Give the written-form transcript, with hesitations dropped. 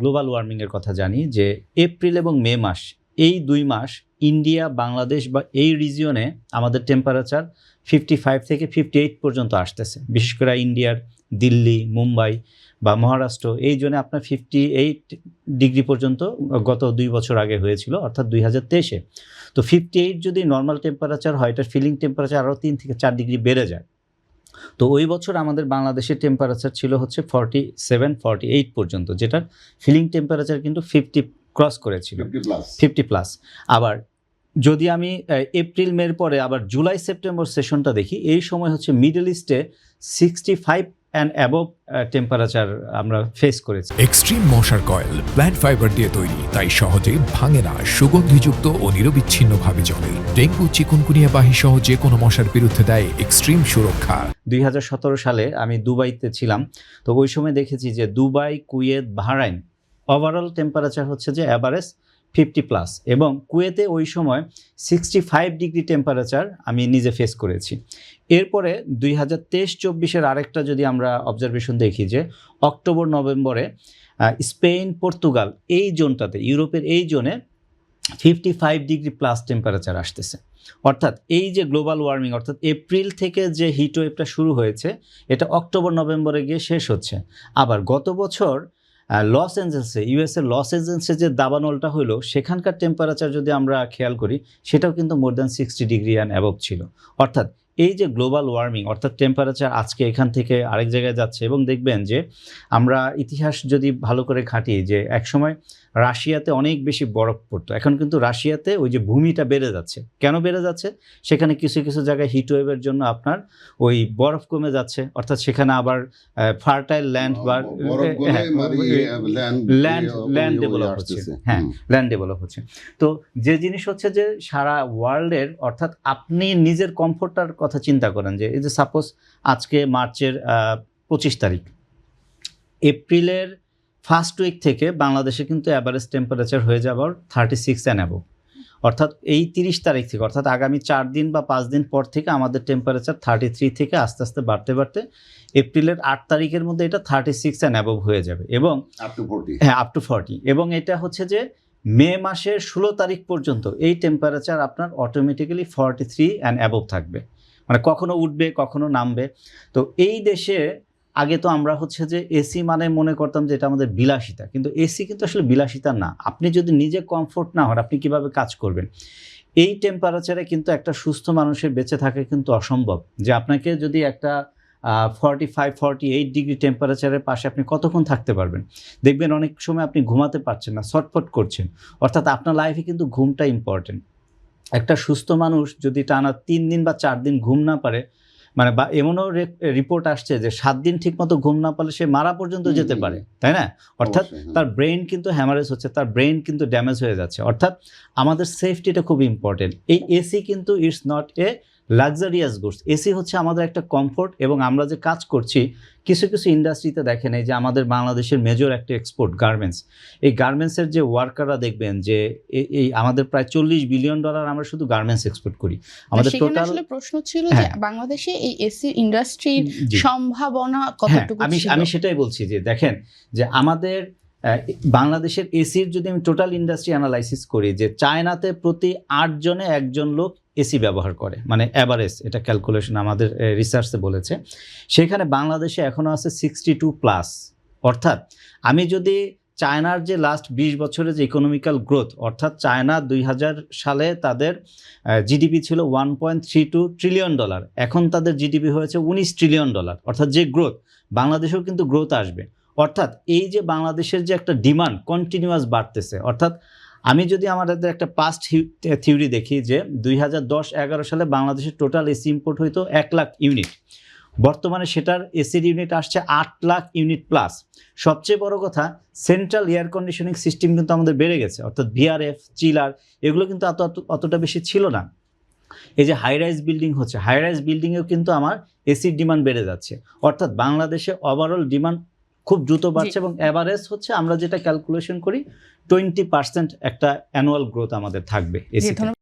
Global warming এর কথা জানি যে এপ্রিল এবং মে মাস, এই 2 মাস ইন্ডিয়া, বাংলাদেশ বা এই রিজিয়নে আমাদের টেম্পারেচার 55 থেকে 58 পর্যন্ত আসতেছে। বিশেষ করে ইন্ডিয়ার দিল্লি, মুম্বাই বা মহারাষ্ট্র এই জোনে আপনার 58 ডিগ্রি পর্যন্ত গত 2 বছর আগে হয়েছিল, অর্থাৎ 2023-এ। তো 58 যদি নর্মাল টেম্পারেচার হয়, এটার ফিলিং টেম্পারেচার আরও 3 থেকে 4 ডিগ্রি বেড়ে যায়। তো ওই বছর আমাদের বাংলাদেশের টেম্পারেচার ছিল হচ্ছে 47-48 পর্যন্ত, যেটার ফিলিং টেম্পারেচার কিন্তু 50 ক্রস করেছিল, 50+। আবার যদি আমি এপ্রিল মের পরে আবার জুলাই সেপ্টেম্বর সেশনটা দেখি, এই সময় হচ্ছে মিডল ইস্টে 65 অ্যান্ড অ্যাবভ টেম্পারেচার আমরা ফেস করেছি। এক্সট্রিম মশার কয়েল প্ল্যান্ট ফাইবার দিয়ে তৈরি, তাই সহজে ভাঙে না, সুগন্ধিযুক্ত ও নিরবিচ্ছিন্নভাবে জ্বলে। ডেঙ্গু, চিকুনগুনিয়া বাহি সহ যে কোনো মশার বিরুদ্ধে দেয় এক্সট্রিম সুরক্ষা। 2017 সালে আমি দুবাইতে ছিলাম, তো ওই সময় দেখেছি যে Dubai, Kuwait, Bahrain overall temperature হচ্ছে যে অ্যাভারেজ 50+, এবং কুয়েতে ওই সময় 65 ডিগ্রি টেম্পারেচার আমি নিজে ফেস করেছি। এরপরে 2023-24-এর আরেকটা যদি আমরা অবজারভেশন দেখি যে অক্টোবর নভেম্বরে স্পেন, পর্তুগাল এই জোনটাতে, ইউরোপের এই জোনে 55 ডিগ্রি প্লাস টেম্পারেচার আসতেছে। অর্থাৎ এই যে গ্লোবাল ওয়ার্মিং, অর্থাৎ এপ্রিল থেকে যে হিট ওয়েভটা শুরু হয়েছে, এটা অক্টোবর নভেম্বরে গিয়ে শেষ হচ্ছে। আবার গত বছর লস অ্যাঞ্জেলসে, ইউএসএ লস অ্যাঞ্জেলসে যে দাবানলটা হলো, সেখানকার টেম্পারেচার যদি আমরা খেয়াল করি, সেটাও কিন্তু more than 60 degree and above ছিল। অর্থাৎ এই যে গ্লোবাল ওয়ার্মিং, অর্থাৎ টেম্পারেচার আজকে এখান থেকে আরেক জায়গায় যাচ্ছে। এবং দেখবেন যে আমরা ইতিহাস যদি ভালো করে ঘাঁটি, যে একসময় রাশিয়াতে অনেক বেশি বরফ পড়তো, এখন কিন্তু রাশিয়াতে ওই যে ভূমিটা বেড়ে যাচ্ছে। কেন বেড়ে যাচ্ছে? সেখানে কিছু কিছু জায়গায় হিটওয়েভের জন্য আপনার ওই বরফ কমে যাচ্ছে, অর্থাৎ সেখানে আবার ফার্টাইল ল্যান্ড বা ল্যান্ড ডেভেলপ হচ্ছে। হ্যাঁ, ল্যান্ড ডেভেলপ হচ্ছে। তো যে জিনিস হচ্ছে যে সারা ওয়ার্ল্ডের, অর্থাৎ আপনি নিজের কমফোর্টটার কথা চিন্তা করেন, যে এই যে সাপোজ আজকে মার্চের 25 তারিখ, এপ্রিলের ফার্স্ট উইক থেকে বাংলাদেশে কিন্তু অ্যাভারেজ টেম্পারেচার হয়ে যাবে 36 অ্যান্ড অ্যাবভ। অর্থাৎ এই 30 তারিখ থেকে, অর্থাৎ আগামী 4 দিন বা 5 দিন পর থেকে আমাদের টেম্পারেচার 33 থেকে আস্তে আস্তে বাড়তে বাড়তে এপ্রিলের 8 তারিখের মধ্যে এটা 36 অ্যান্ড অ্যাবভ হয়ে যাবে, এবং আপ টু 40। এবং এটা হচ্ছে যে মে মাসের 16 তারিখ পর্যন্ত এই টেম্পারেচার আপনার অটোমেটিক্যালি 43 অ্যান্ড অ্যাবভ থাকবে, মানে কখনো উঠবে কখনো নামবে। তো এই দেশে আগে তো আমরা হচ্ছে যে এসি মানে মনে করতাম যে এটা আমাদের বিলাসিতা, কিন্তু এসি কিন্তু আসলে বিলাসিতা না। আপনি যদি নিজে কমফোর্ট না হন, আপনি কিভাবে কাজ করবেন? এই টেম্পারেচারে কিন্তু একটা সুস্থ মানুষের বেঁচে থাকা কিন্তু অসম্ভব। যে আপনাকে যদি একটা 45-48 ডিগ্রি টেম্পারেচারের পাশে আপনি কতক্ষণ থাকতে পারবেন? দেখবেন অনেক সময় আপনি ঘুমাতে পারছেন না, ছটফট করছেন। অর্থাৎ আপনার লাইফে কিন্তু ঘুমটা ইম্পর্টেন্ট। একটা সুস্থ মানুষ যদি টানা 3 দিন বা 4 দিন ঘুম না পারে, মানে বা এমনও রিপোর্ট আসছে যে 7 দিন ঠিক মতো ঘুম না পারলে সে মারা পর্যন্ত যেতে পারে, তাই না? অর্থাৎ তার ব্রেন কিন্তু হ্যামারেজ হচ্ছে, তার ব্রেন কিন্তু ড্যামেজ হয়ে যাচ্ছে। অর্থাৎ আমাদের সেফটিটা খুব ইম্পর্টেন্ট। এই এসি কিন্তু it's not a luxurious goods. AC হচ্ছে আমাদের একটা কমফোর্ট। এবং আমরা যে কাজ করছি, কিছু কিছু ইন্ডাস্ট্রিতে দেখেন, এই যে আমাদের বাংলাদেশের মেজর একটা এক্সপোর্ট গার্মেন্টস, এই গার্মেন্টসের যে ওয়ার্কাররা দেখবেন যে এই আমাদের প্রায় $40 বিলিয়ন আমরা শুধু গার্মেন্টস এক্সপোর্ট করি। আমাদের টোটাল আসলে প্রশ্ন ছিল যে বাংলাদেশে এই এসি ইন্ডাস্ট্রির সম্ভাবনা কতটুকু ছিল। আমি সেটাই বলছি যে দেখেন যে আমাদের বাংলাদেশের এসির যদি আমি টোটাল ইন্ডাস্ট্রি অ্যানালাইসিস করি, যে চায়নাতে প্রতি 8 জনে 1 জন লোক এসি ব্যবহার করে, মানে অ্যাভারেজ, এটা ক্যালকুলেশন আমাদের রিসার্চে বলেছে। সেখানে বাংলাদেশে এখনও আছে 62+। অর্থাৎ আমি যদি চায়নার যে লাস্ট 20 বছরের যে ইকোনমিক্যাল গ্রোথ, অর্থাৎ চায়না 2000 সালে তাদের জিডিপি ছিল $1.32 ট্রিলিয়ন, এখন তাদের জিডিপি হয়েছে $19 ট্রিলিয়ন। অর্থাৎ যে গ্রোথ, বাংলাদেশেও কিন্তু গ্রোথ আসবে। অর্থাৎ এই যে বাংলাদেশের যে একটা ডিমান্ড কন্টিনিউয়াস বাড়তেছে। অর্থাৎ আমি যদি আমাদের একটা পাস্ট থিওরি দেখি, যে 2010-11 সালে বাংলাদেশের টোটাল এসি ইম্পোর্ট হইতো 1 লাখ ইউনিট, বর্তমানে সেটার এসির ইউনিট আসছে 8 লাখ ইউনিট প্লাস। সবচেয়ে বড় কথা, সেন্ট্রাল এয়ার কন্ডিশনিং সিস্টেম কিন্তু আমাদের বেড়ে গেছে, অর্থাৎ ভিআরএফ, চিলার, এগুলো কিন্তু অতটা বেশি ছিল না। এই যে হাই রাইজ বিল্ডিং হচ্ছে, হাই রাইজ বিল্ডিংয়েও কিন্তু আমার এসির ডিমান্ড বেড়ে যাচ্ছে। অর্থাৎ বাংলাদেশে ওভারঅল ডিমান্ড খুব দ্রুত বাড়ছে, এবং অ্যাভারেজ হচ্ছে আমরা যেটা ক্যালকুলেশন করি 20% একটা অ্যানুয়াল গ্রোথ আমাদের থাকবে এসিতে।